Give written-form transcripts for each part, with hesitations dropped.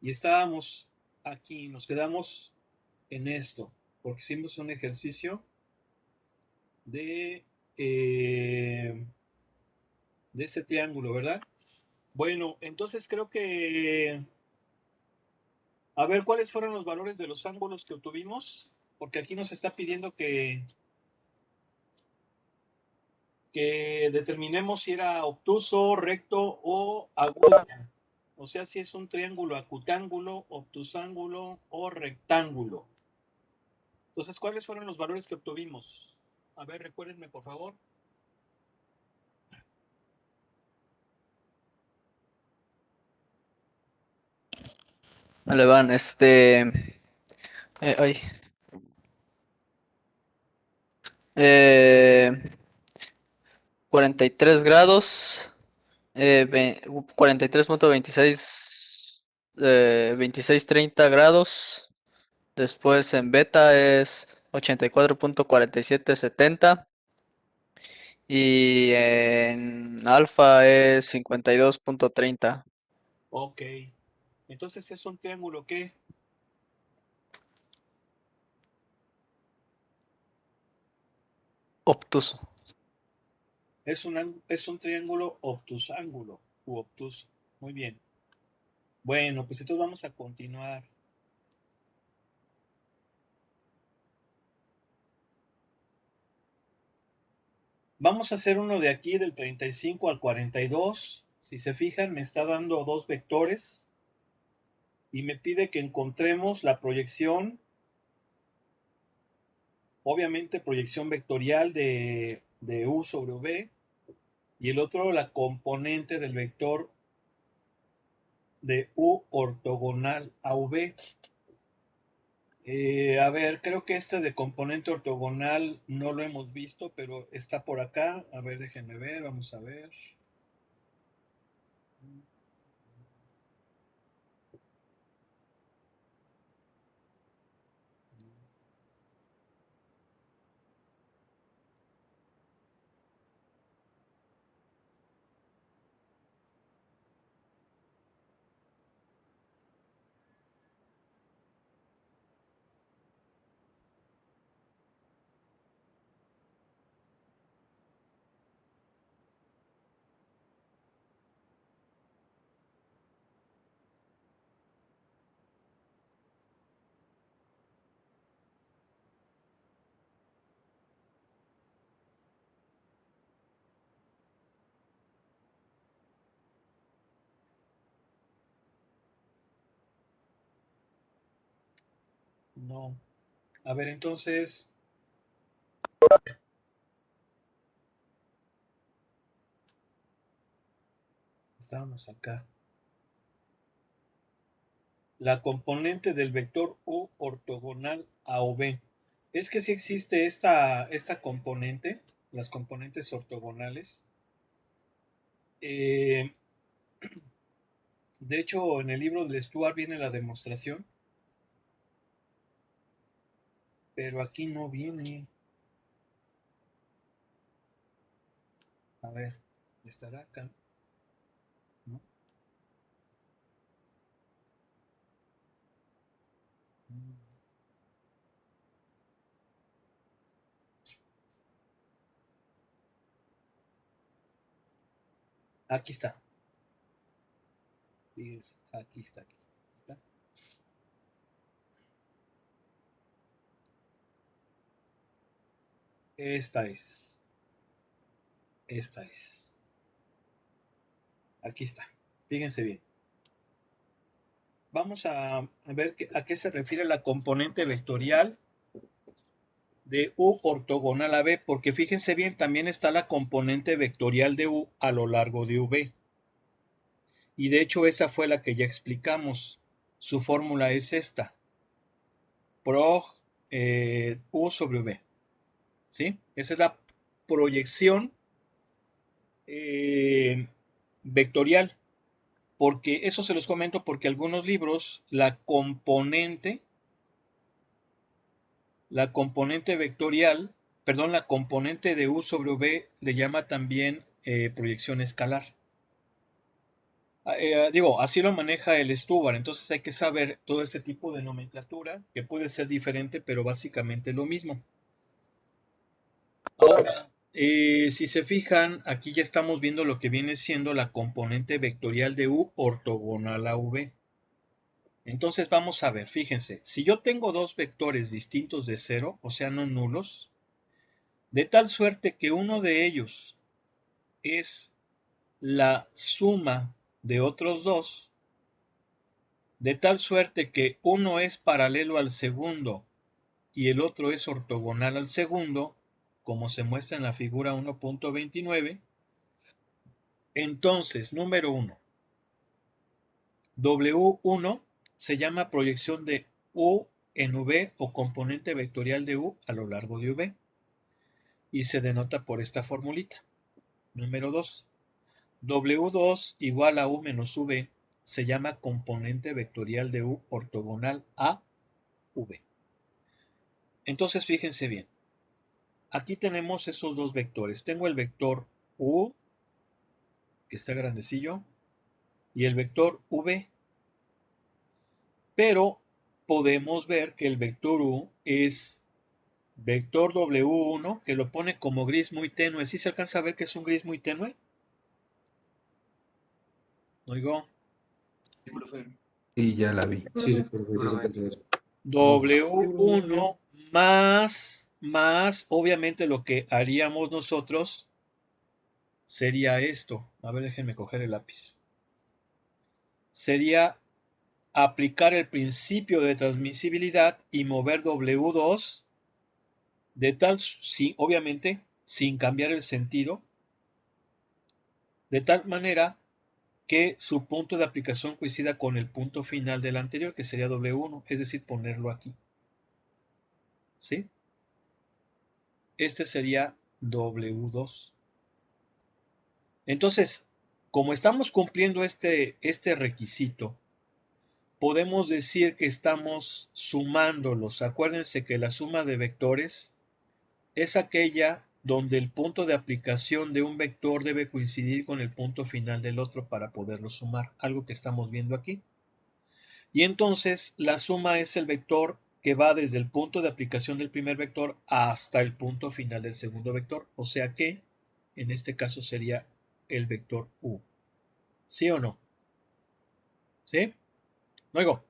Y estábamos aquí, nos quedamos en esto, porque hicimos un ejercicio de, eh, de este triángulo, ¿verdad? Bueno, entonces creo que, a ver, ¿cuáles fueron los valores de los ángulos que obtuvimos? Porque aquí nos está pidiendo que determinemos si era obtuso, recto o agudo. O sea, si es un triángulo acutángulo, obtusángulo o rectángulo. Entonces, ¿cuáles fueron los valores que obtuvimos? A ver, recuérdenme, por favor. Vale, van, ay, eh, 43 grados, 43.26, 26.30 grados. Después en beta es 84.4770 y en alfa es 52.30. Ok. Entonces, ¿es un triángulo qué? Obtuso. Es un triángulo obtusángulo u obtuso. Muy bien. Bueno, pues entonces vamos a continuar. Vamos a hacer uno de aquí del 35 al 42. Si se fijan, me está dando dos vectores y me pide que encontremos la proyección, obviamente proyección vectorial de U sobre V, y el otro la componente del vector de U ortogonal a V. A ver, creo que este de componente ortogonal no lo hemos visto, pero está por acá. A ver, déjenme ver, vamos a ver. No. A ver, entonces, estábamos acá. La componente del vector U ortogonal a V. Es que sí existe esta componente, las componentes ortogonales. Eh, de hecho, en el libro de Stuart viene la demostración, pero aquí no viene. A ver, estará acá, ¿no? Aquí está. Fíjense, aquí está, aquí está. ¿Está? Esta es. Esta es. Aquí está. Fíjense bien. Vamos a ver a qué se refiere la componente vectorial de U ortogonal a V, porque fíjense bien, también está la componente vectorial de U a lo largo de V. Y de hecho esa fue la que ya explicamos. Su fórmula es esta. Prog U sobre V. ¿Sí? Esa es la proyección vectorial. Porque eso se los comento porque algunos libros, la componente vectorial, perdón, la componente de U sobre V le llama también proyección escalar. Digo, así lo maneja el Stubar, entonces hay que saber todo este tipo de nomenclatura, que puede ser diferente, pero básicamente lo mismo. Ahora, si se fijan, aquí ya estamos viendo lo que viene siendo la componente vectorial de U ortogonal a V. Entonces vamos a ver, fíjense, si yo tengo dos vectores distintos de cero, o sea, no nulos, de tal suerte que uno de ellos es la suma de otros dos, de tal suerte que uno es paralelo al segundo y el otro es ortogonal al segundo, como se muestra en la figura 1.29, entonces, número 1, W1 se llama proyección de U en V o componente vectorial de U a lo largo de V y se denota por esta formulita. Número 2, W2 igual a U menos V se llama componente vectorial de U ortogonal a V. Entonces, fíjense bien. Aquí tenemos esos dos vectores. Tengo el vector U, que está grandecillo, y el vector V. Pero podemos ver que el vector U es vector W1, que lo pone como gris muy tenue. ¿Sí se alcanza a ver que es un gris muy tenue? ¿Oigo? Y ya la vi. Sí, profe, sí se alcanza a ver. W1 más, obviamente lo que haríamos nosotros sería esto. A ver, déjenme coger el lápiz. Sería aplicar el principio de transmisibilidad y mover W2 de tal, obviamente, sin cambiar el sentido, de tal manera que su punto de aplicación coincida con el punto final del anterior, que sería W1, es decir, ponerlo aquí. ¿Sí? Este sería W2. Entonces, como estamos cumpliendo este requisito, podemos decir que estamos sumándolos. Acuérdense que la suma de vectores es aquella donde el punto de aplicación de un vector debe coincidir con el punto final del otro para poderlo sumar, algo que estamos viendo aquí. Y entonces la suma es el vector que va desde el punto de aplicación del primer vector hasta el punto final del segundo vector, o sea que en este caso sería el vector U. ¿Sí o no? ¿Sí? Luego.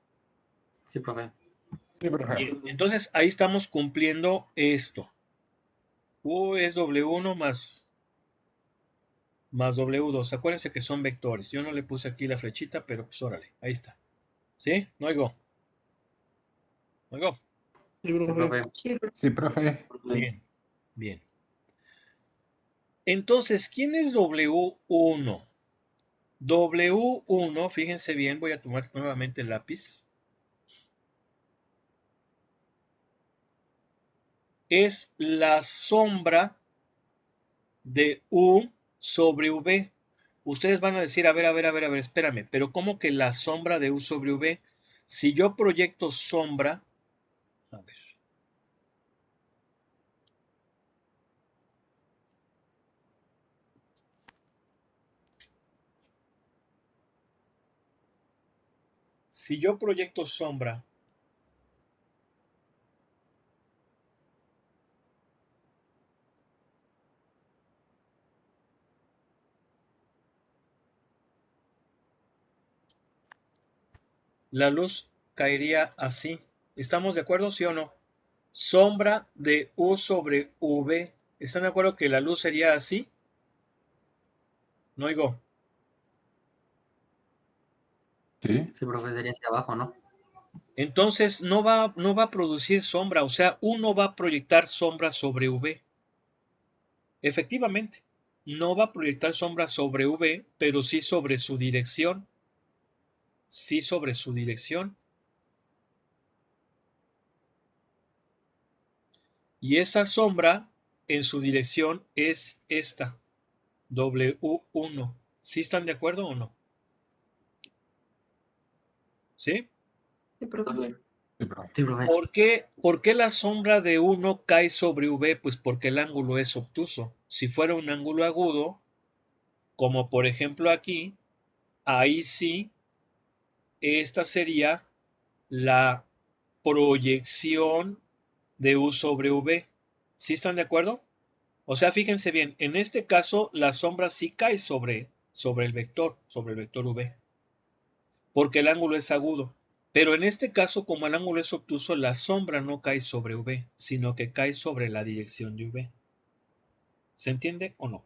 Sí, profe. Sí, profe. Bien, entonces ahí estamos cumpliendo esto. U es W1 más W2. Acuérdense que son vectores. Yo no le puse aquí la flechita, pero pues órale, ahí está. ¿Sí? No oigo. ¿No oigo? Sí, profe. Sí, profe. Bien, bien. Entonces, ¿quién es W1? W1, fíjense bien, voy a tomar nuevamente el lápiz. Es la sombra de U sobre V. Ustedes van a decir, a ver, espérame, pero ¿cómo que la sombra de U sobre V? Si yo proyecto sombra, a ver. Si yo proyecto sombra, la luz caería así. ¿Estamos de acuerdo, sí o no? Sombra de U sobre V. ¿Están de acuerdo que la luz sería así? No oigo. Sí. Sí, profe, sería hacia abajo, ¿no? Entonces no va a producir sombra, o sea, U no va a proyectar sombra sobre V. Efectivamente, no va a proyectar sombra sobre V, pero sí sobre su dirección. Sí sobre su dirección. Y esa sombra en su dirección es esta, W1. ¿Sí están de acuerdo o no? ¿Sí? Sí, profe. Sí, profe. Sí, profe. ¿Por qué la sombra de 1 cae sobre V? Pues porque el ángulo es obtuso. Si fuera un ángulo agudo, como por ejemplo aquí, ahí sí, esta sería la proyección de U sobre V. ¿Sí están de acuerdo? O sea, fíjense bien, en este caso la sombra sí cae sobre el vector V, porque el ángulo es agudo. Pero en este caso, como el ángulo es obtuso, la sombra no cae sobre V, sino que cae sobre la dirección de V. ¿Se entiende o no?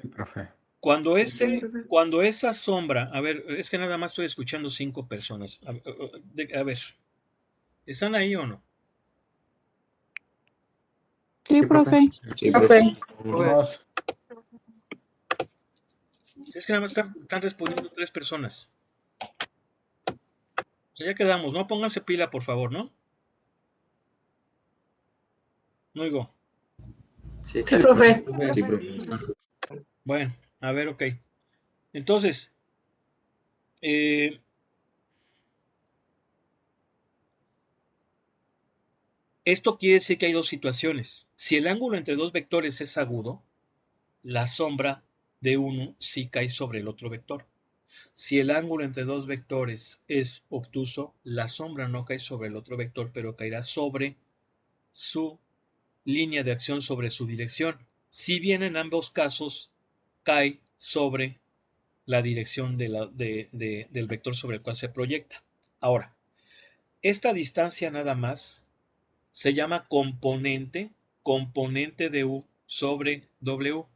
Sí, profe. Cuando Sí, cuando esa sombra, a ver, es que nada más estoy escuchando 5 personas. A ver, ¿están ahí o no? Sí, Sí, profe. profe. Sí, profe. Vamos. Es que nada más están respondiendo 3 personas. O sea, ya quedamos, ¿no? Pónganse pila, por favor, ¿no? No oigo. Sí, Sí, profe. Sí, profe. Bueno, a ver, ok. Entonces, eh, esto quiere decir que hay dos situaciones. Si el ángulo entre dos vectores es agudo, la sombra de uno sí cae sobre el otro vector. Si el ángulo entre dos vectores es obtuso, la sombra no cae sobre el otro vector, pero caerá sobre su línea de acción, sobre su dirección. Si bien en ambos casos cae sobre la dirección del vector sobre el cual se proyecta. Ahora, esta distancia nada más se llama componente de U sobre W.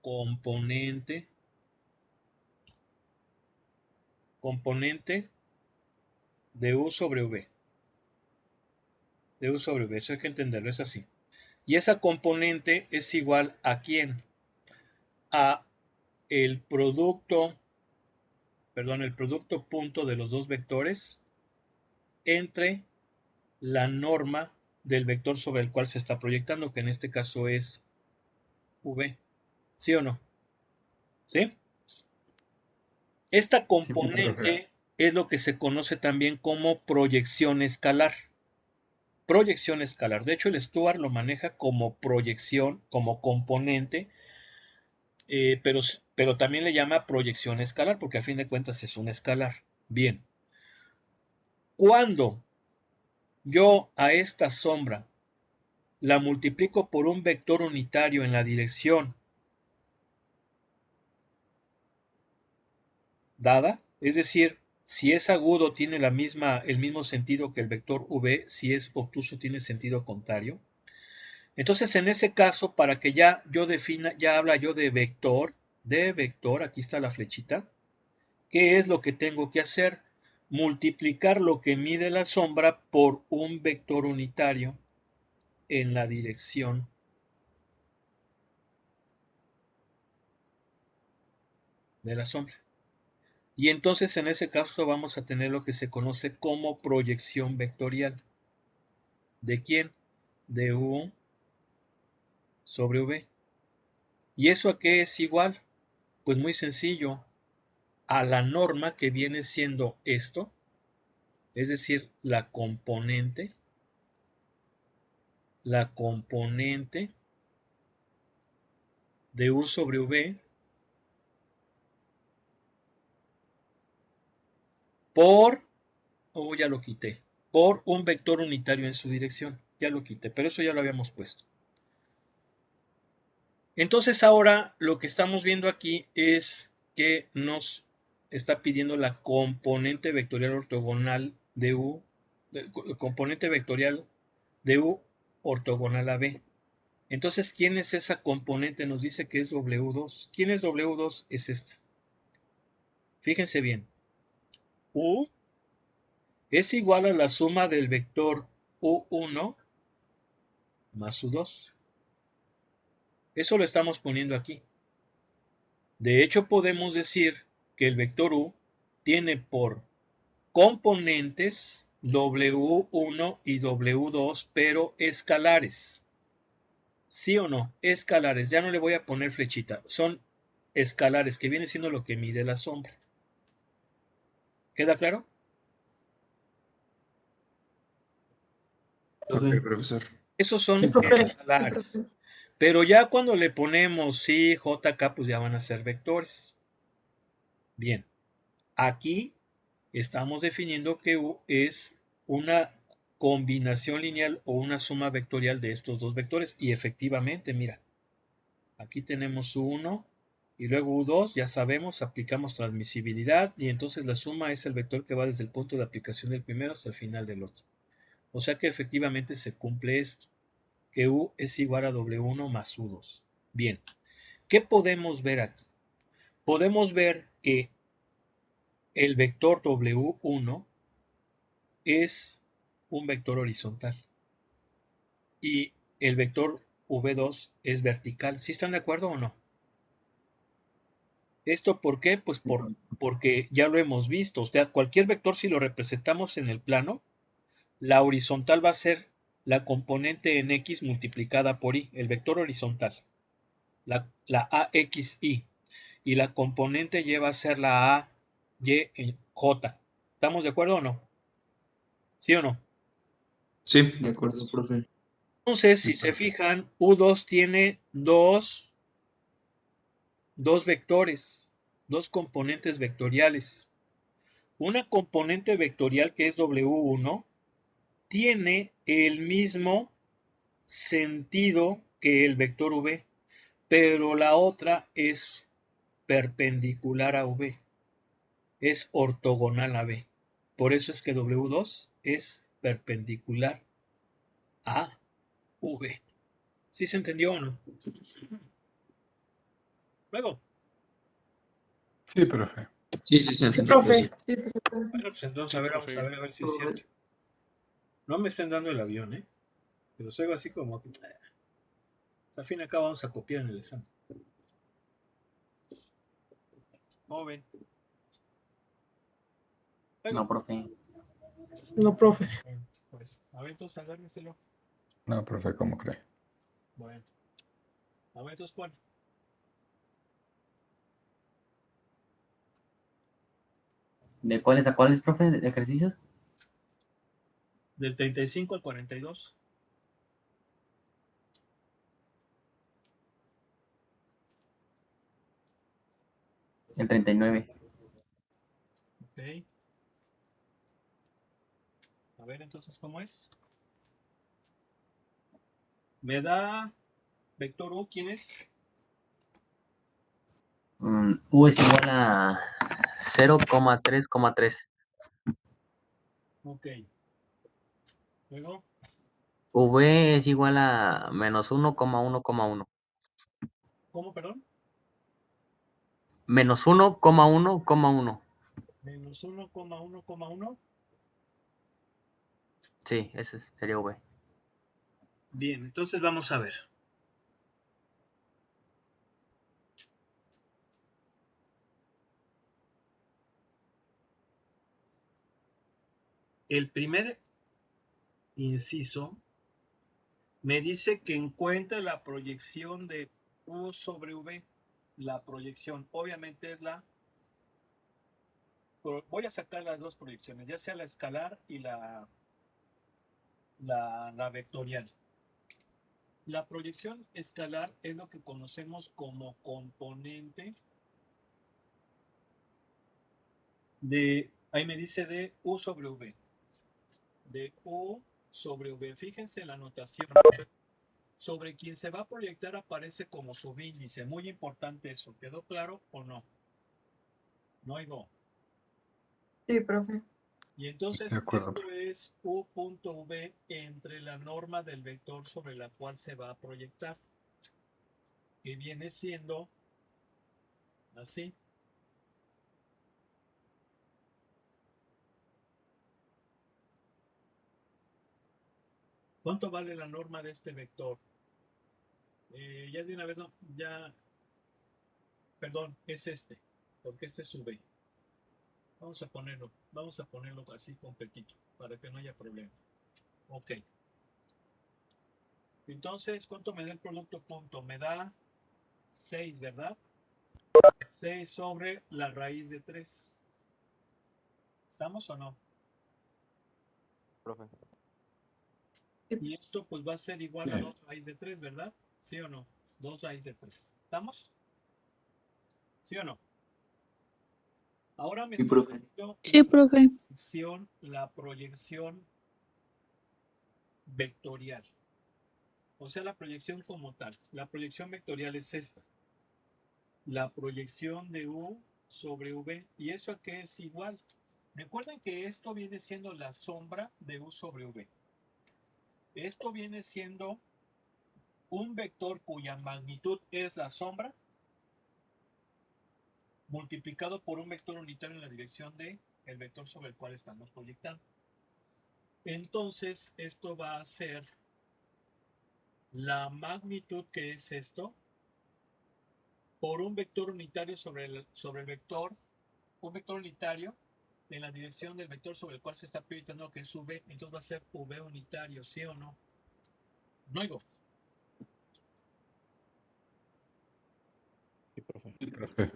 Componente de U sobre V. De U sobre V, eso hay que entenderlo, es así. Y esa componente es igual a ¿quién? A el producto punto de los dos vectores entre la norma del vector sobre el cual se está proyectando, que en este caso es V. ¿Sí o no? ¿Sí? Esta componente es lo que se conoce también como proyección escalar. Proyección escalar. De hecho, el Stuart lo maneja como proyección, como componente, pero también le llama proyección escalar, porque a fin de cuentas es un escalar. Bien. Cuando yo a esta sombra la multiplico por un vector unitario en la dirección dada, es decir, si es agudo tiene el mismo sentido que el vector V, si es obtuso tiene sentido contrario. Entonces, en ese caso, para que ya yo defina, ya habla yo de vector, aquí está la flechita. ¿Qué es lo que tengo que hacer? Multiplicar lo que mide la sombra por un vector unitario en la dirección de la sombra. Y entonces en ese caso vamos a tener lo que se conoce como proyección vectorial. ¿De quién? De U sobre V. ¿Y eso a qué es igual? Pues muy sencillo, a la norma que viene siendo esto, es decir, la componente de U sobre V por, ya lo quité, por un vector unitario en su dirección. Ya lo quité, pero eso ya lo habíamos puesto. Entonces ahora lo que estamos viendo aquí es que nos está pidiendo la componente vectorial ortogonal de U, componente vectorial de U ortogonal a B. Entonces, ¿quién es esa componente? Nos dice que es W2. ¿Quién es W2? Es esta. Fíjense bien. U es igual a la suma del vector U1 más U2. Eso lo estamos poniendo aquí. De hecho, podemos decir que el vector U tiene por componentes W1 y W2, pero escalares. ¿Sí o no? Escalares. Ya no le voy a poner flechita. Son escalares, que viene siendo lo que mide la sombra. ¿Queda claro? Ok, profesor. Esos son Sí, profe. escalares. Pero ya cuando le ponemos sí, j, k, pues ya van a ser vectores. Bien, aquí estamos definiendo que U es una combinación lineal o una suma vectorial de estos dos vectores. Y efectivamente, mira, aquí tenemos U1 y luego U2, ya sabemos, aplicamos transmisibilidad y entonces la suma es el vector que va desde el punto de aplicación del primero hasta el final del otro. O sea que efectivamente se cumple esto, que U es igual a W1 más U2. Bien, ¿qué podemos ver aquí? Podemos ver que el vector W1 es un vector horizontal y el vector V2 es vertical. ¿Sí están de acuerdo o no? ¿Esto por qué? Pues porque ya lo hemos visto. O sea, cualquier vector, si lo representamos en el plano, la horizontal va a ser la componente en X multiplicada por Y, el vector horizontal, la AXY. Y la componente Y va a ser la AY en J. ¿Estamos de acuerdo o no? ¿Sí o no? Sí, de acuerdo, profe. Entonces, Sí, si se profe. fijan, U2 tiene dos vectores, dos componentes vectoriales. Una componente vectorial que es W1 tiene el mismo sentido que el vector V, pero la otra es perpendicular a V, es ortogonal a V. Por eso es que W2 es perpendicular a V. ¿Sí se entendió o no? Luego, Sí, profe. Sí, sí, se entendió, profe. bueno, pues entonces a ver, vamos a ver si es Profe. cierto. No me estén dando el avión, ¿eh? Que los hago así como que, al fin y al cabo vamos a copiar en el examen. ¿Cómo ven? Luego, No, profe. No, profe. pues, a ver, entonces agárrenselo. No, profe, ¿cómo cree? Bueno, a ver, entonces, ¿cuál? ¿De cuáles a cuáles, profe? ¿De ejercicios? Del 35 al 42. El 39. Ok. A ver, entonces, ¿cómo es? Me da vector U, ¿quién es? U es igual a 0,3,3. Ok. Luego, V es igual a menos 1,1,1. ¿cómo, perdón? Menos 1,1,1. Menos 1,1,1. Sí, ese sería V. Bien, entonces vamos a ver. El primer inciso me dice que encuentre la proyección de U sobre V. La proyección, obviamente es la... Voy a sacar las dos proyecciones, ya sea la escalar y la vectorial. La proyección escalar es lo que conocemos como componente de, ahí me dice de U sobre V. De U sobre V. Fíjense la notación. Sobre quien se va a proyectar aparece como subíndice. Muy importante eso. ¿Quedó claro o no? No oigo. Sí, profe. Y De entonces acuerdo, esto profe. es U.V entre la norma del vector sobre la cual se va a proyectar. Que viene siendo así. ¿Cuánto vale la norma de este vector? Ya de una vez, no, ya, perdón, es este, porque este es V. Vamos a ponerlo así completito, para que no haya problema. Ok. Entonces, ¿cuánto me da el producto punto? Me da 6, ¿verdad? 6 sobre la raíz de 3. ¿Estamos o no? Profe. Y esto pues va a ser igual a 2 raíz de 3, ¿verdad? ¿Sí o no? 2 raíz de 3. ¿Estamos? ¿Sí o no? Ahora me Sí, está profe. pidiendo Sí, profe. la proyección vectorial. O sea, la proyección como tal. La proyección vectorial es esta. La proyección de U sobre V. ¿Y eso a qué es igual? Recuerden que esto viene siendo la sombra de U sobre V. Esto viene siendo un vector cuya magnitud es la sombra multiplicado por un vector unitario en la dirección de el vector sobre el cual estamos proyectando. Entonces, esto va a ser la magnitud, que es esto, por un vector unitario sobre el vector, un vector unitario en la dirección del vector sobre el cual se está proyectando, que es V. Entonces va a ser V unitario, ¿sí o no? No digo. Sí, profe.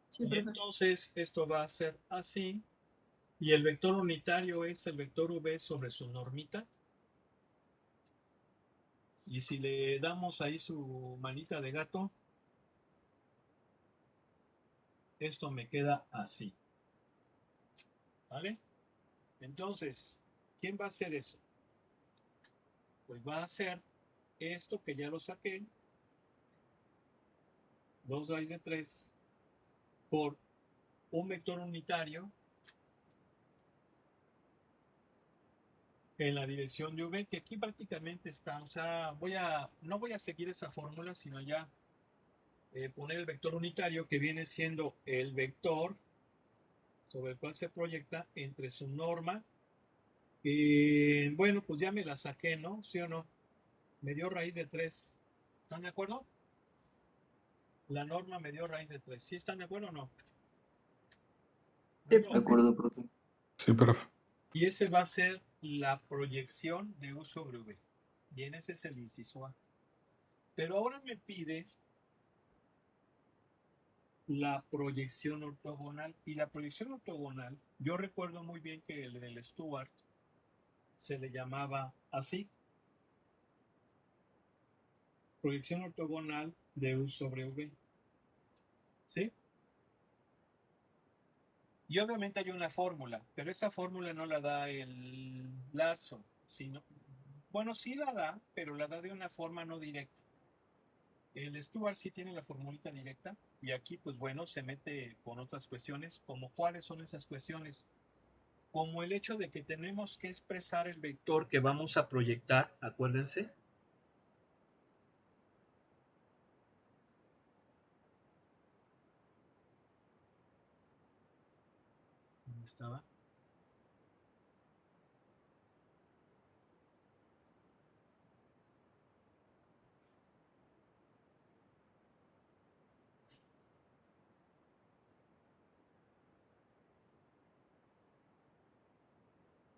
Sí, Y profe. entonces esto va a ser así. Y el vector unitario es el vector V sobre su normita. Y si le damos ahí su manita de gato, esto me queda así. ¿Vale? Entonces, ¿quién va a hacer eso? Pues va a hacer esto que ya lo saqué. 2 raíz de 3 por un vector unitario en la dirección de V, que aquí prácticamente está. O sea, no voy a seguir esa fórmula, sino ya poner el vector unitario, que viene siendo el vector sobre el cual se proyecta entre su norma. Bueno, pues ya me la saqué, ¿no? ¿Sí o no? Me dio raíz de 3. ¿Están de acuerdo? La norma me dio raíz de 3. ¿Sí están de acuerdo o no? Sí, De profe. acuerdo, profe. Sí, profe. Y ese va a ser la proyección de U sobre V. Bien, ese es el inciso A. Pero ahora me pide la proyección ortogonal. Y la proyección ortogonal, yo recuerdo muy bien que el del Stuart se le llamaba así. Proyección ortogonal de U sobre V. ¿Sí? Y obviamente hay una fórmula, pero esa fórmula no la da el Larson, sino, bueno, sí la da, pero la da de una forma no directa. El Stuart sí tiene la formulita directa y aquí, pues bueno, se mete con otras cuestiones, como cuáles son esas cuestiones, como el hecho de que tenemos que expresar el vector que vamos a proyectar, acuérdense. ¿Dónde estaba?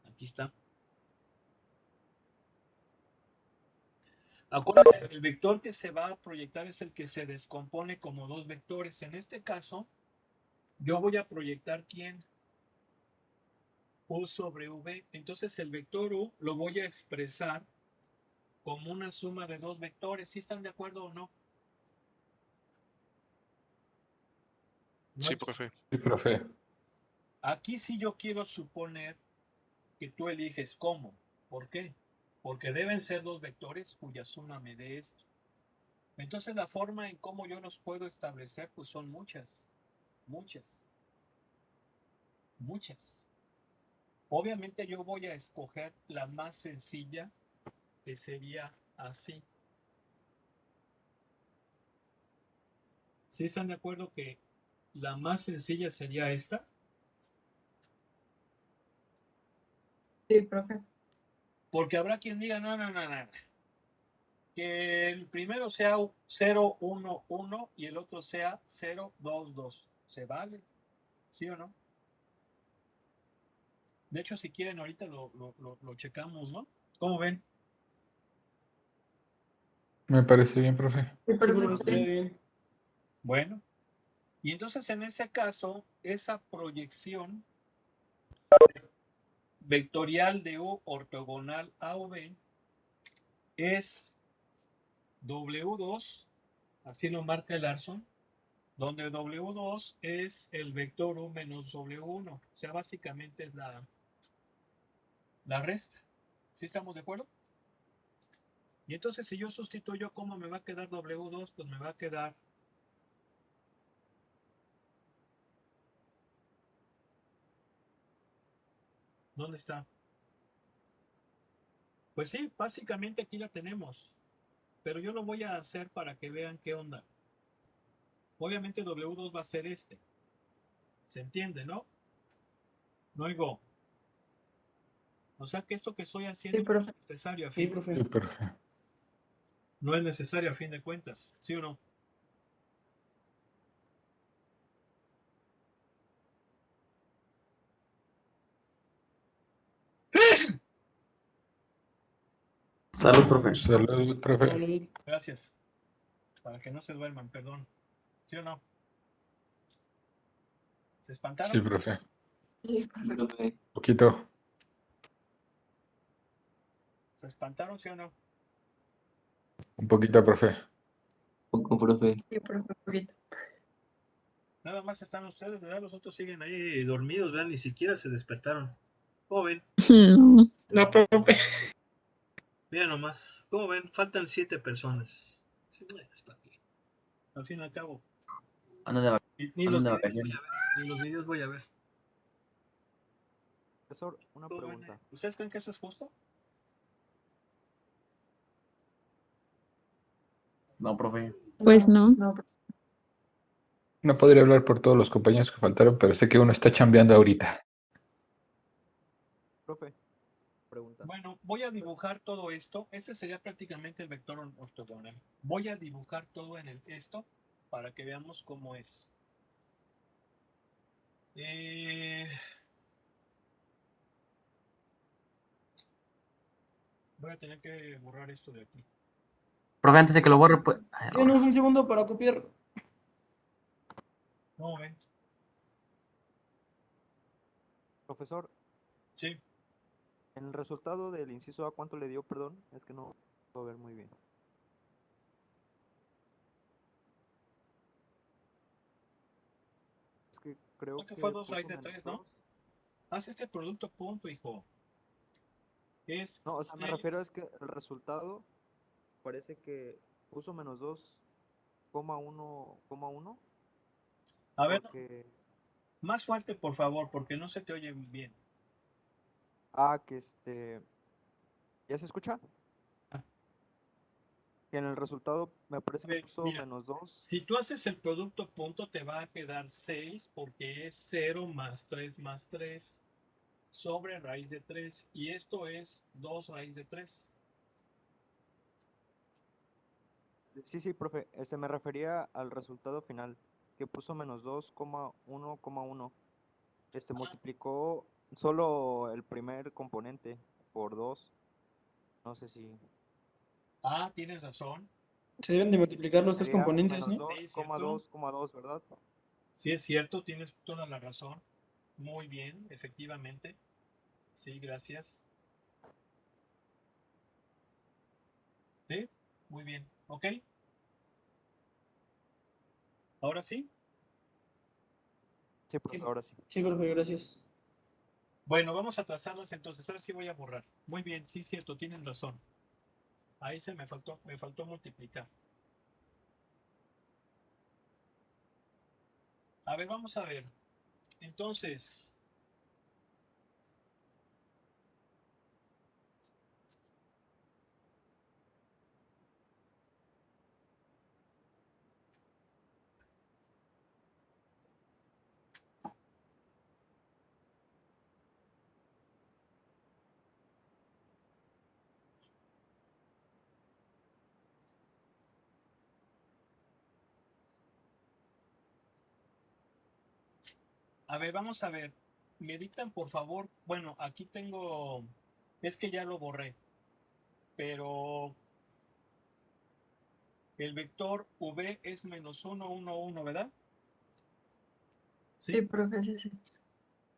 Aquí está. Acuérdense, el vector que se va a proyectar es el que se descompone como dos vectores. En este caso, yo voy a proyectar ¿quién? U sobre V. Entonces el vector U lo voy a expresar como una suma de dos vectores. ¿Sí están de acuerdo o no? Sí, profe. Sí, profe. Aquí sí yo quiero suponer que tú eliges cómo. ¿Por qué? Porque deben ser dos vectores cuya suma me dé esto. Entonces la forma en cómo yo los puedo establecer pues son muchas, muchas, muchas. Obviamente yo voy a escoger la más sencilla, que sería así. ¿Sí están de acuerdo que la más sencilla sería esta? Sí, profe. Porque habrá quien diga, no, no, no, no, que el primero sea 0, 1, 1 y el otro sea 0, 2, 2. ¿Se vale? ¿Sí o no? De hecho, si quieren, ahorita lo checamos, ¿no? ¿Cómo ven? Me parece bien, profe. Sí, Sí, profe. profe, Está estaría bien. bien. Bueno, y entonces en ese caso, esa proyección vectorial de U ortogonal a V es W2, así lo marca el Larson, donde W2 es el vector U menos W1. O sea, básicamente es la resta. ¿Sí estamos de acuerdo? Y entonces si yo sustituyo, ¿cómo me va a quedar W2? Pues me va a quedar ¿dónde está? Pues sí, básicamente aquí la tenemos. Pero yo lo voy a hacer para que vean qué onda. Obviamente W2 va a ser este. ¿Se entiende, no? No oigo. O sea que esto que estoy haciendo Sí, no es profe. necesario a Sí, fin. profe. Sí, profe. No es necesario a fin de cuentas. ¿Sí o no? Salud, profe. Salud, profe. Salud. Gracias. Para que no se duerman, perdón. ¿Sí o no? ¿Se Sí, espantaron? profe. Sí, profe. Profe. Poquito. ¿Se espantaron, sí o no? Un poquito, profe. Poco, profe. Sí, profe. Ahorita. Nada más están ustedes, ¿verdad? Los otros siguen ahí dormidos, ¿verdad? Ni siquiera se despertaron. ¿Cómo ven? No. No, profe. Mira nomás. ¿Cómo ven? Faltan 7 personas. Sí, es para qué. Al fin y al cabo. Ando de Ni Andan los de videos voy vacaciones. a ver. Ni los videos voy a ver. Profesor, una ¿Cómo ven? pregunta. ¿Ustedes creen que eso es justo? No, profe. Pues no. No, profe. No podría hablar por todos los compañeros que faltaron, pero sé que uno está chambeando ahorita. Profe, pregunta. Bueno, voy a dibujar todo esto. Este sería prácticamente el vector ortogonal. Voy a dibujar todo en esto para que veamos cómo es. Voy a tener que borrar esto de aquí. Profe, antes de que lo borre, pues. Ay, ahora. Denos un segundo para copiar. ¿Cómo ven? Profesor, Sí. en el resultado del inciso A, ¿cuánto le dio? Perdón, es que no puedo ver muy bien. Es que creo Creo que fue que 2 raíz puso de menos 3, ¿no? 2. Haz este producto punto, hijo. Es No, o sea, me 6. refiero es que el resultado parece que puso menos 2,1,1 A ver, porque... más fuerte, por favor, porque no se te oye bien. que ¿ya se escucha? Ah. Que en el resultado me parece que Ok, puso mira, menos 2. si tú haces el producto punto, te va a quedar 6 porque es 0 más 3 más 3 sobre raíz de 3. Y esto es 2 raíz de 3. Sí, sí, profe, me refería al resultado final, que puso menos 2,1,1. Multiplicó solo el primer componente por 2. No sé si Ah, tienes razón. Se deben de multiplicar los tres sería componentes, menos ¿no? Sí, cierto. 2,2,2, ¿verdad? Sí, es cierto, tienes toda la razón. Muy bien, efectivamente. Sí, gracias. Sí, muy bien. ¿Ok? Ahora sí. Sí, profe, ahora sí. Sí, profe, gracias. Bueno, vamos a trazarlas entonces. Ahora sí voy a borrar. Muy bien, sí, cierto, tienen razón. Ahí me faltó multiplicar. A ver, vamos a ver. Entonces, a ver, vamos a ver. Me dictan, por favor. Bueno, aquí tengo. Es que ya lo borré. Pero el vector V es menos 1, 1, 1, ¿verdad? Sí, Sí. profe, sí, sí.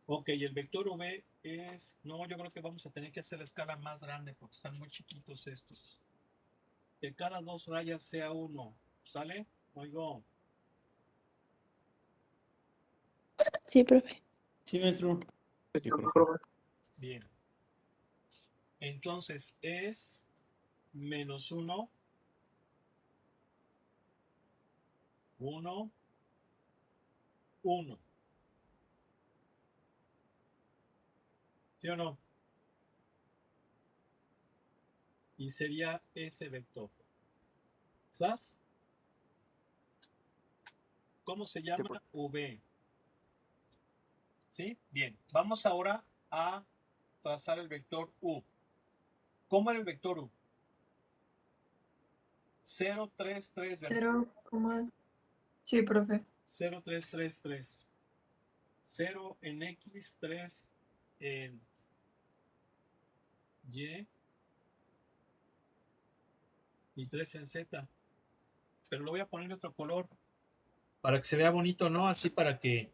Ok, el vector V es. No, yo creo que vamos a tener que hacer la escala más grande porque están muy chiquitos estos. que cada 2 rayas sea 1. ¿Sale? Oigo. Sí, profe. Sí, maestro. Sí, profe. Bien. Entonces es menos 1, 1, 1. ¿Sí o no? Y sería ese vector. ¿Sabes? ¿Cómo se llama? profe. V. ¿Sí? Bien. Vamos ahora a trazar el vector U. ¿Cómo era el vector U? 0, 3, 3, ¿verdad? 0, sí, profe. 0, 3, 3, 3. 0 en X, 3 en Y y 3 en Z. Pero lo voy a poner de otro color para que se vea bonito, ¿no? Así para que,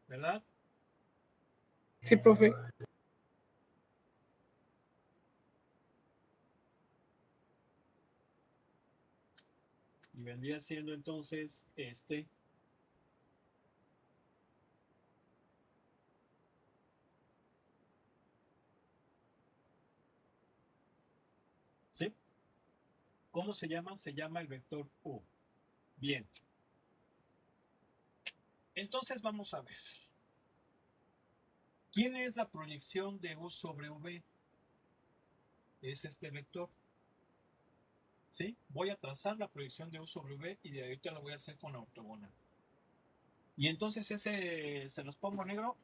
¿verdad? Sí, profe. Y vendría siendo entonces este. ¿Sí? ¿Cómo se llama? Se llama el vector U. Bien. Entonces vamos a ver. ¿Quién es la proyección de U sobre V? Es este vector. ¿Sí? Voy a trazar la proyección de U sobre V y de ahorita lo voy a hacer con la ortogonal. Y entonces ese se los pongo negro.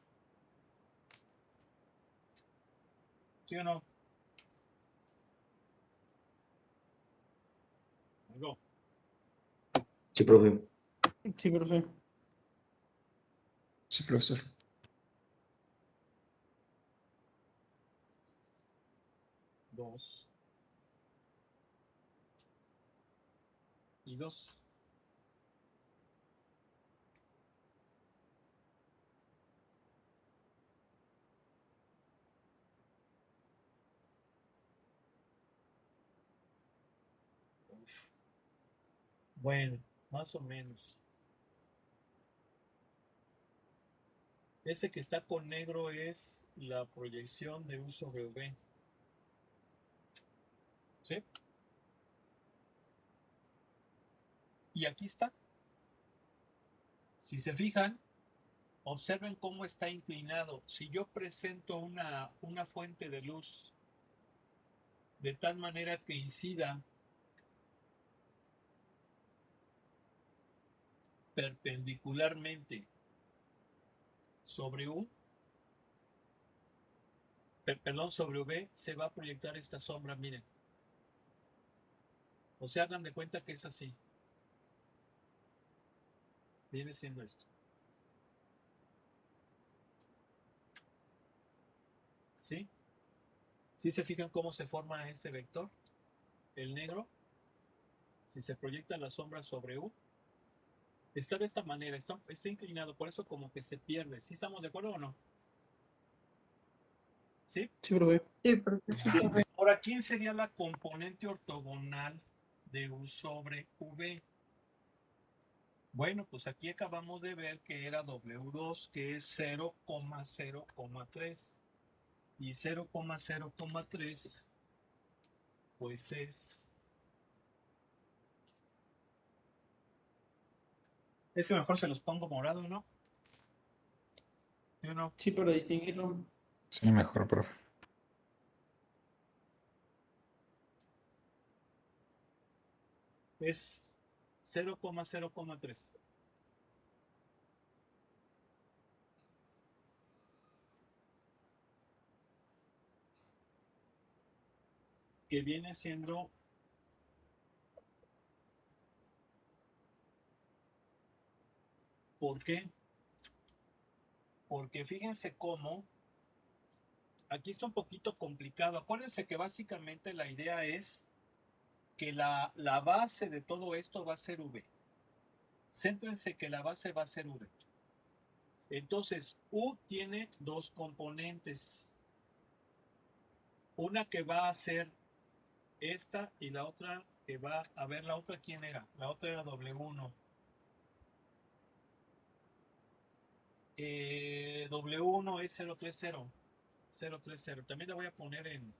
¿Sí o no? No. Sí, profe. Sí, profe. Sí, profesor. 2 y 2. Bueno, más o menos. Ese que está con negro es la proyección de U sobre V. ¿Sí? Y aquí está. Si se fijan, observen cómo está inclinado. Si yo presento una fuente de luz de tal manera que incida perpendicularmente sobre U, perdón, sobre V, se va a proyectar esta sombra, miren. O sea, hagan de cuenta que es así. Viene siendo esto. ¿Sí? ¿Sí se fijan cómo se forma ese vector? El negro, si se proyecta la sombra sobre U, está de esta manera, está inclinado, por eso como que se pierde. ¿Sí estamos de acuerdo o no? ¿Sí? Sí, profe. Sí, profe. Sí, Bien. profe. Ahora, ¿quién sería la componente ortogonal de U sobre V? Bueno, pues aquí acabamos de ver que era W2, que es 0,0,3. Y 0,0,3, pues es... Ese mejor se los pongo morado, ¿no? ¿Sí o no? Sí, para distinguirlo. Sí, mejor, profe. Es 0,0,3. Que viene siendo... ¿Por qué? Porque fíjense cómo... Aquí está un poquito complicado. Acuérdense que básicamente la idea es que la base de todo esto va a ser V. Céntrense que la base va a ser V. Entonces, U tiene dos componentes. Una que va a ser esta y la otra que va a ver, la otra quién era, la otra era W1. W1 es 030. 030. También la voy a poner en.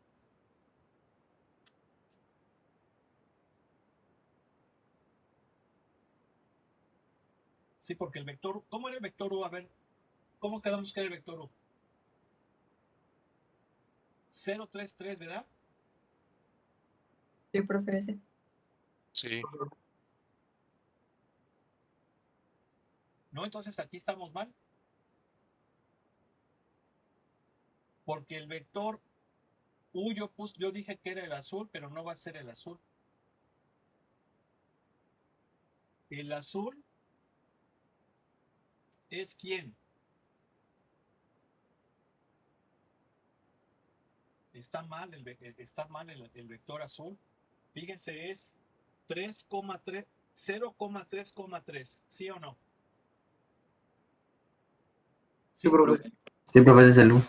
Sí, porque el vector. ¿Cómo era el vector U? A ver, ¿cómo quedamos que era el vector U? 033, ¿verdad? Sí, profe, ese. Sí. No, entonces aquí estamos mal. Porque el vector U yo dije que era el azul, pero no va a ser el azul. El azul es ¿quién? Está mal el vector azul. Fíjense, es 3,3, 0,3,3. ¿Sí o no? Sí, Sí, profe. Sí, profe, ese es el U.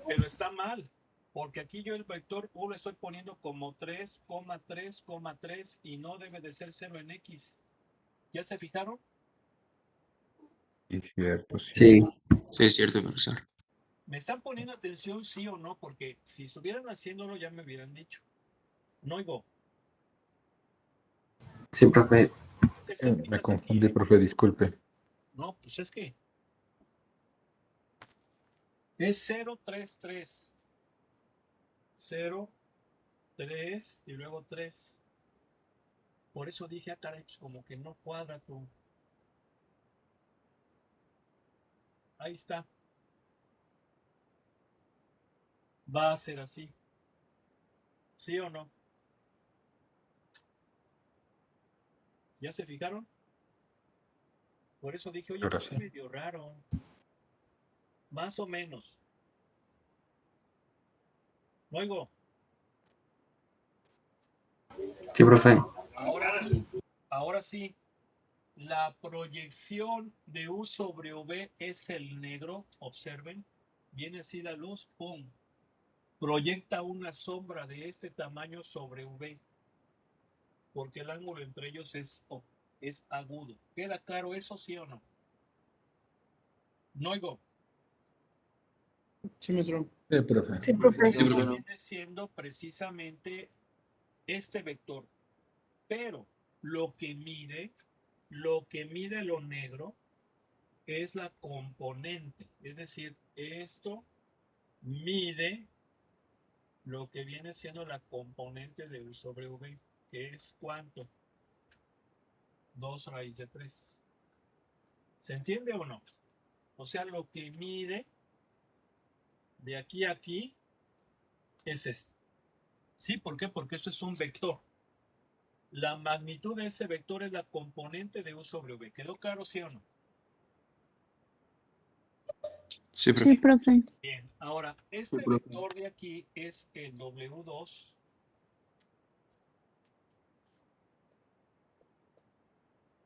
pero está mal. Porque aquí yo el vector U lo estoy poniendo como 3,3,3 y no debe de ser 0 en X. ¿Ya se fijaron? Sí, cierto, sí. Sí. Sí, es cierto, profesor. ¿Me están poniendo atención sí o no? Porque si estuvieran haciéndolo ya me hubieran dicho. No oigo. Sí, profe. ¿Qué Me cerquitas aquí? confundí, profe, disculpe. No, pues es que es 033. 0, 3 y luego 3. Por eso dije, caray, pues como que no cuadra tu. Ahí está. Va a ser así. ¿Sí o no? ¿Ya se fijaron? Por eso dije, oye, Ahora pues está sí. medio raro. Más o menos. ¿No oigo? Sí, profe. Ahora sí. La proyección de U sobre V es el negro. Observen. Viene así la luz. ¡Pum! Proyecta una sombra de este tamaño sobre V. Porque el ángulo entre ellos es agudo. ¿Queda claro eso, sí o no? No oigo. Sí, maestro. Sí, profe. Sí, profe. Y eso viene siendo precisamente este vector. Pero lo que mide lo negro es la componente. Es decir, esto mide lo que viene siendo la componente de U sobre V, que es ¿cuánto? 2 raíz de 3. ¿Se entiende o no? O sea, lo que mide de aquí a aquí es esto. ¿Sí? ¿Por qué? Porque esto es un vector. La magnitud de ese vector es la componente de U sobre V. ¿Quedó claro, sí o no? Sí, Sí, profe. profe. Bien, ahora, este profe. vector de aquí es el W2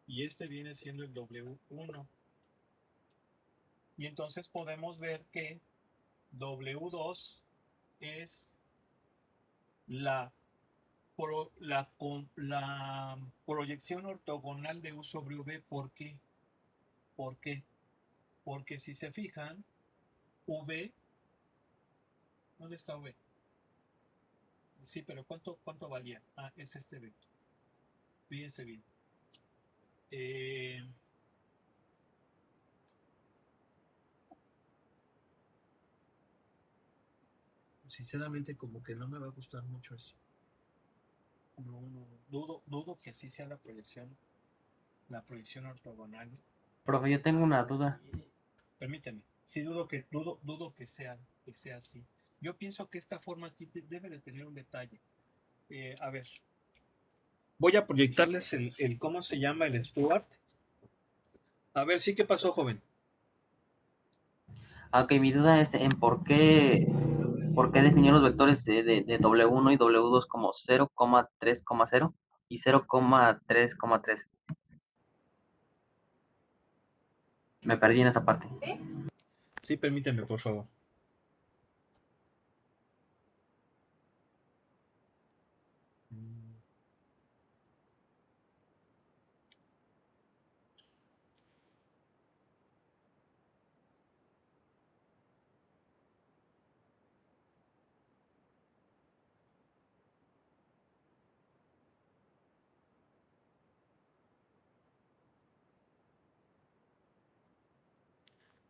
y este viene siendo el W1. Y entonces podemos ver que W2 es la, la proyección ortogonal de U sobre V. ¿Por qué? ¿Por qué? Porque si se fijan, V, ¿dónde está V? Sí, pero ¿cuánto valía? Ah, es este vector. Fíjense bien. Sinceramente, como que no me va a gustar mucho eso. No, dudo que así sea la proyección ortogonal. Profe, yo tengo una duda. Permíteme. Sí, dudo que sea así. Yo pienso que esta forma aquí debe de tener un detalle. A ver, voy a proyectarles ¿cómo se llama? El Stuart. A ver, sí, ¿qué pasó, joven? Ok, mi duda es en por qué definió los vectores de W1 y W2 como 0,3,0 y 0,3,3. Me perdí en esa parte. Sí, permíteme, por favor.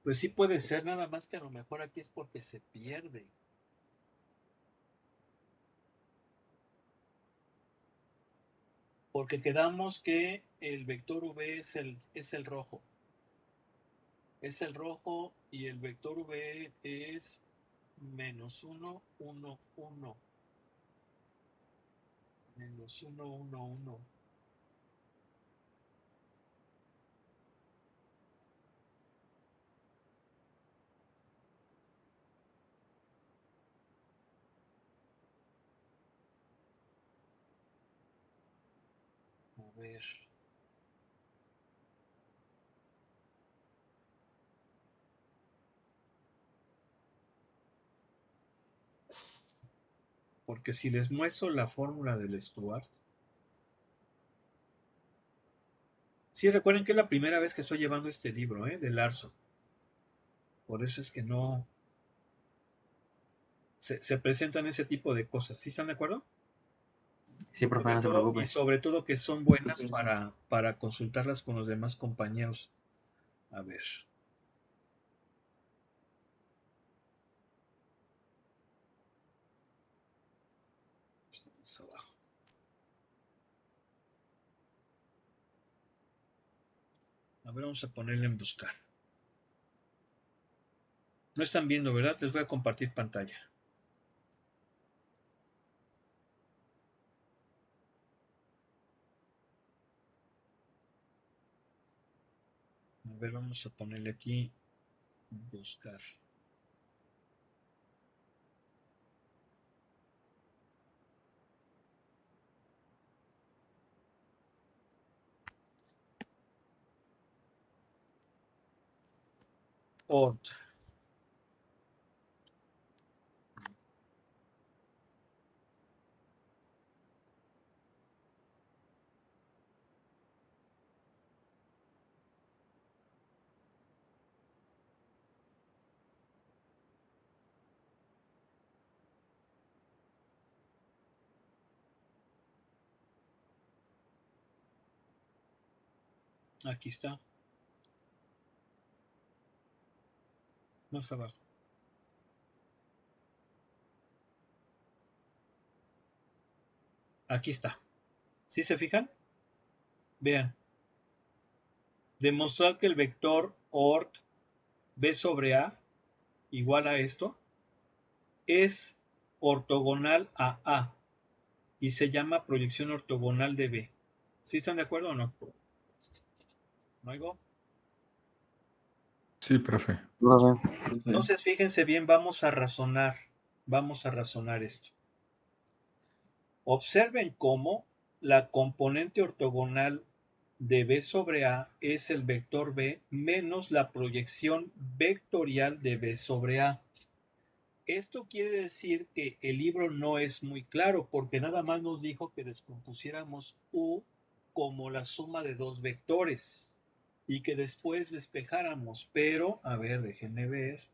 Pues sí puede ser, nada más que a lo mejor aquí es porque se pierde. Porque quedamos que el vector v es el rojo. Es el rojo y el vector v es menos 1, 1, 1. Menos 1, 1, 1. A ver. Porque si les muestro la fórmula del Stuart. Sí, recuerden que es la primera vez que estoy llevando este libro, de Larson. Por eso es que no se presentan ese tipo de cosas. ¿Sí están de acuerdo? Sí, profe, no se preocupe. Y sobre todo que son buenas para consultarlas con los demás compañeros. A ver. Estamos abajo. A ver, vamos a ponerle en buscar. No están viendo, ¿verdad? Les voy a compartir pantalla. A ver, vamos a ponerle aquí buscar. Ort. Aquí está. Más abajo. Aquí está. ¿Sí se fijan? Vean. Demostrar que el vector ort b sobre a igual a esto es ortogonal a A y se llama proyección ortogonal de B. ¿Sí están de acuerdo o no? ¿No oigo? Sí, profe. Profe. Entonces, fíjense bien, vamos a razonar esto. Observen cómo la componente ortogonal de B sobre A es el vector B menos la proyección vectorial de B sobre A. Esto quiere decir que el libro no es muy claro porque nada más nos dijo que descompusiéramos U como la suma de dos vectores y que después despejáramos, pero, a ver, déjenme ver.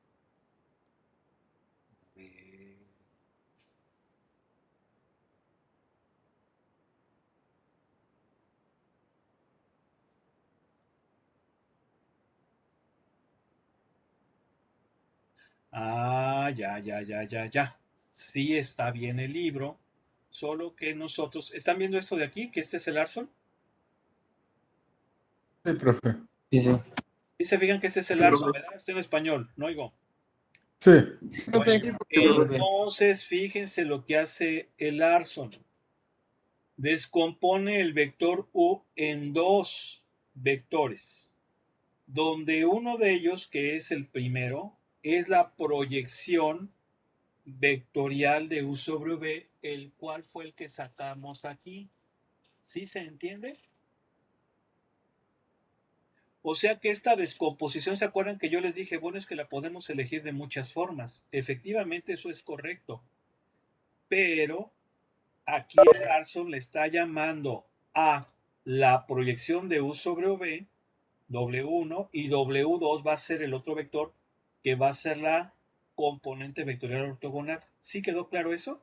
Ya. Sí está bien el libro, solo que nosotros... ¿Están viendo esto de aquí? ¿Que este es el Larson? Sí, profe. Sí, sí. ¿Sí se fijan que este es el Larson, verdad? Está en español, no oigo. Sí. Sí, profe. Entonces, fíjense lo que hace el Larson. Descompone el vector U en dos vectores, donde uno de ellos, que es el primero, es la proyección vectorial de U sobre V, el cual fue el que sacamos aquí. ¿Sí se entiende? O sea que esta descomposición, ¿se acuerdan que yo les dije, bueno, es que la podemos elegir de muchas formas? Efectivamente, eso es correcto. Pero aquí el Larson le está llamando a la proyección de U sobre V, W1, y W2 va a ser el otro vector que va a ser la componente vectorial ortogonal. ¿Sí quedó claro eso?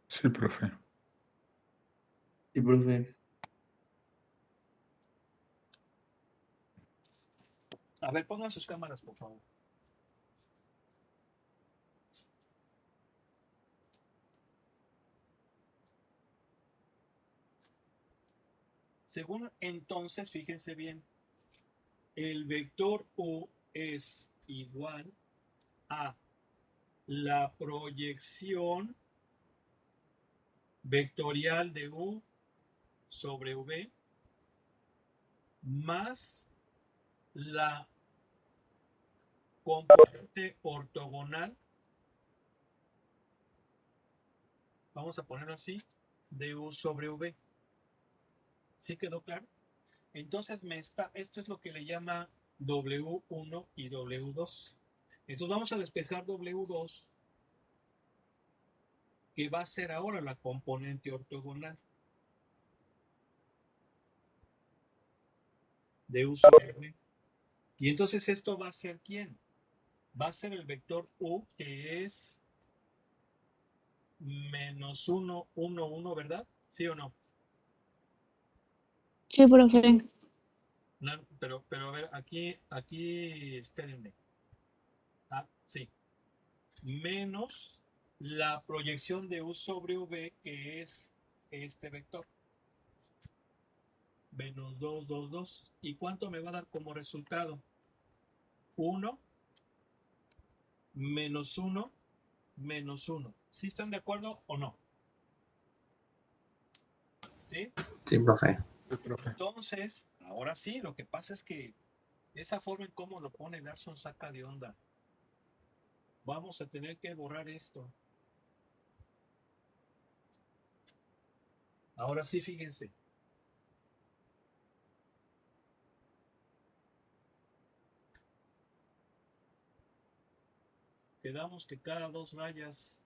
Sí, profe. Sí, profe. A ver, pongan sus cámaras, por favor. Según entonces, fíjense bien, el vector U es igual a la proyección vectorial de U sobre V más la componente ortogonal, vamos a ponerlo así, de U sobre V. ¿Sí quedó claro? Entonces esto es lo que le llama W1 y W2. Entonces vamos a despejar W2, que va a ser ahora la componente ortogonal de U sobre V. Y entonces esto va a ser ¿quién? Va a ser el vector U, que es menos 1, 1, 1, ¿verdad? ¿Sí o no? Sí, profe. No, pero a ver, aquí, espérenme. Ah, sí. Menos la proyección de U sobre V, que es este vector. Menos 2, 2, 2. ¿Y cuánto me va a dar como resultado? 1, menos 1, menos 1. ¿Sí están de acuerdo o no? ¿Sí? Sí, profe. Sí, profe. Entonces, ahora sí, lo que pasa es que esa forma en cómo lo pone Larson saca de onda. Vamos a tener que borrar esto. Ahora sí, fíjense. Quedamos que cada 2 rayas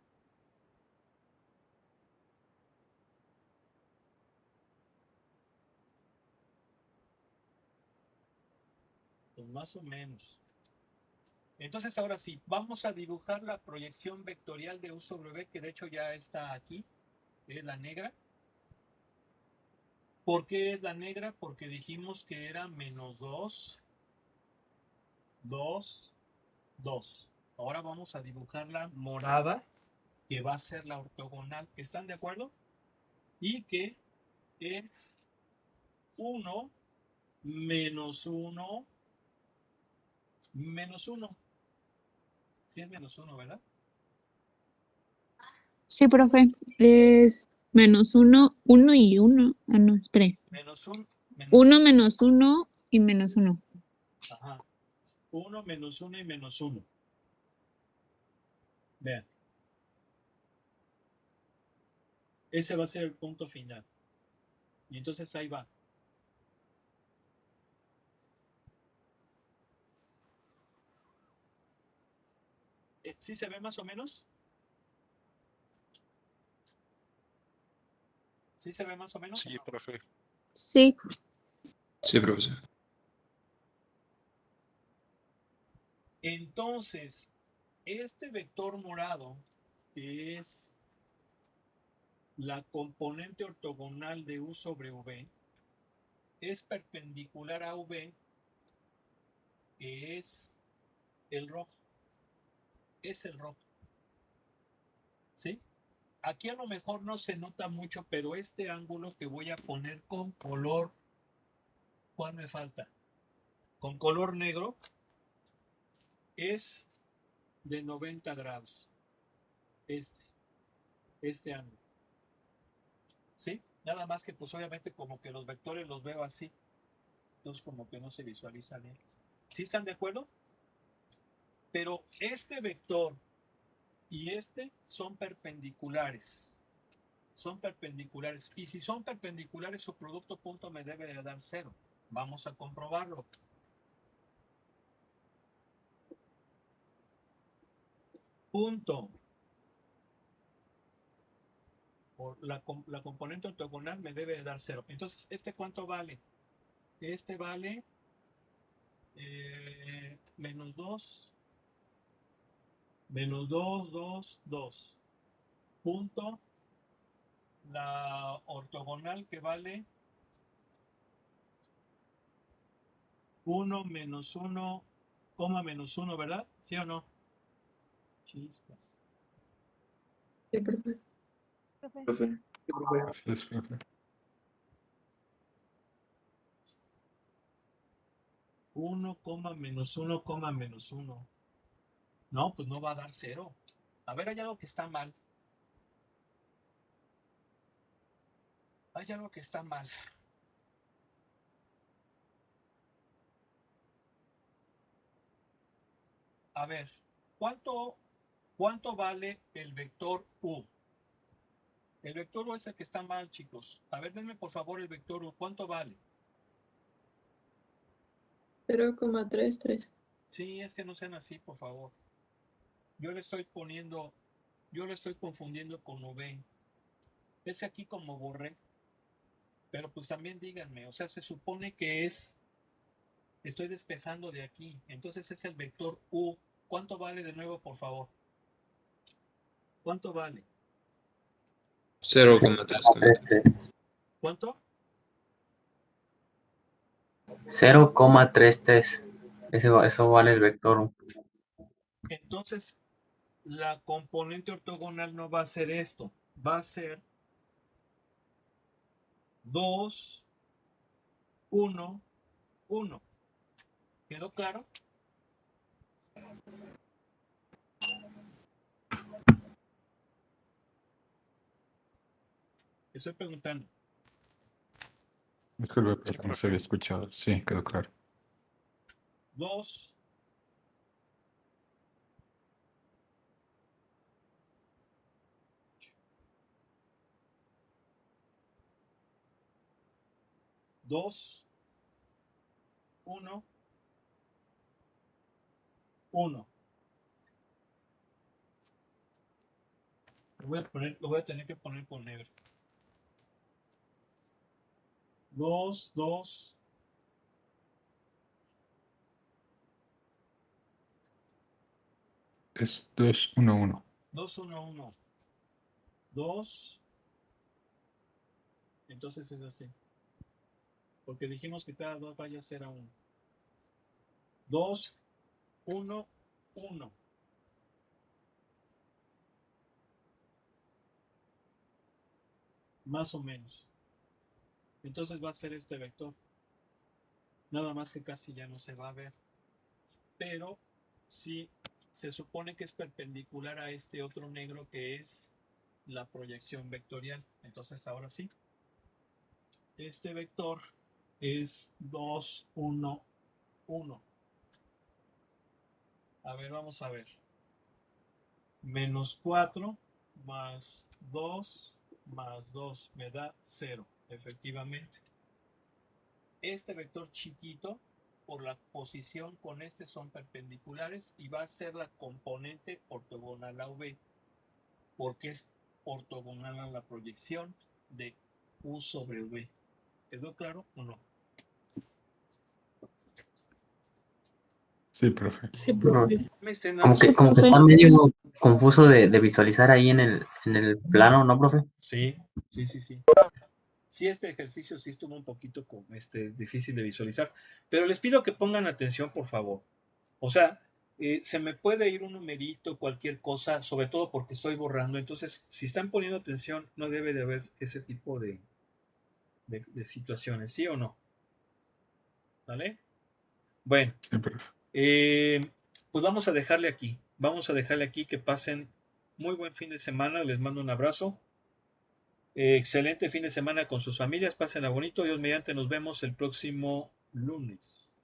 pues más o menos. Entonces ahora sí, vamos a dibujar la proyección vectorial de U sobre V, que de hecho ya está aquí, es la negra. ¿Por qué es la negra? Porque dijimos que era menos 2, 2, 2. Ahora vamos a dibujar la morada, que va a ser la ortogonal. ¿Están de acuerdo? Y que es 1, menos 1, menos 1. Sí es menos 1, ¿verdad? Sí, profe. Es menos uno, uno y uno. Ah, no, espere. Menos 1, menos 1 menos 1 y menos 1. ajá. 1, menos 1 y menos 1. Vean. Ese va a ser el punto final. Y entonces ahí va. ¿Sí se ve más o menos? ¿Sí se ve más o menos? Sí, profe. Sí. Sí, profesor. Entonces, este vector morado, que es la componente ortogonal de U sobre V, es perpendicular a V, que es el rojo. Es el rojo. ¿Sí? Aquí a lo mejor no se nota mucho, pero este ángulo que voy a poner con color, ¿cuál me falta? Con color negro, es de 90 grados. Este ángulo. ¿Sí? Nada más que pues obviamente como que los vectores los veo así. Entonces como que no se visualiza bien. ¿Sí están de acuerdo? Pero este vector y este son perpendiculares. Son perpendiculares. Y si son perpendiculares, su producto punto me debe de dar 0. Vamos a comprobarlo. Punto. La componente ortogonal me debe de dar 0. Entonces, ¿este cuánto vale? Este vale menos 2, menos 2, 2, 2. Punto. La ortogonal que vale 1 menos 1 coma menos 1, ¿verdad? ¿Sí o no? Chispas. Sí, profe. Profe. Gracias, profe. 1, menos 1, menos 1. No, pues no va a dar 0. A ver, hay algo que está mal. Hay algo que está mal. A ver, ¿cuánto vale el vector U? El vector U es el que está mal, chicos. A ver, denme por favor el vector U. ¿Cuánto vale? 0,33. Sí, es que no sean así, por favor. Yo le estoy confundiendo con V. Es aquí como borré. Pero pues también díganme, o sea, se supone que estoy despejando de aquí. Entonces es el vector U. ¿Cuánto vale de nuevo, por favor? ¿Cuánto vale? 0,3. ¿Cuánto? 0,33. Eso vale el vector. Entonces, la componente ortogonal no va a ser esto. Va a ser 2, 1, 1. ¿Quedó claro? Estoy preguntando. Disculpe, profe, no se había escuchado. Sí, quedó claro. 2, 2, 1, 1. Lo voy a tener que poner con negro. 2, 2. Es 2, 1, 1. 2, 1, 1. 2. Entonces es así. Porque dijimos que cada 2 vaya a ser a 1. 2, 1, 1. Más o menos. Entonces va a ser este vector. Nada más que casi ya no se va a ver. Pero sí se supone que es perpendicular a este otro negro que es la proyección vectorial. Entonces ahora sí. Este vector es 2, 1, 1. A ver, vamos a ver. Menos 4 más 2 más 2 me da 0, efectivamente. Este vector chiquito, por la posición con este son perpendiculares y va a ser la componente ortogonal a V, porque es ortogonal a la proyección de U sobre V. ¿Quedó claro o no? Sí, profe. Sí, profe. Me estén Como dando... que profe. está medio confuso de visualizar ahí en el plano, ¿no, profe? Sí. Sí, este ejercicio sí estuvo un poquito difícil de visualizar, pero les pido que pongan atención, por favor. O sea, se me puede ir un numerito, cualquier cosa, sobre todo porque estoy borrando. Entonces, si están poniendo atención, no debe de haber ese tipo de situaciones, ¿sí o no? ¿Vale? Bueno, Sí, profe. pues vamos a dejarle aquí. Vamos a dejarle aquí, que pasen muy buen fin de semana. Les mando un abrazo. Excelente fin de semana con sus familias. Pásenla bonito. Dios mediante, nos vemos el próximo lunes.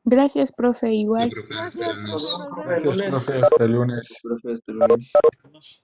Gracias, profe, Sí, igual. profe, hasta el Nos lunes. vemos, profe, el Gracias, lunes. profe. Hasta el lunes. Profe, hasta el lunes. Nos vemos.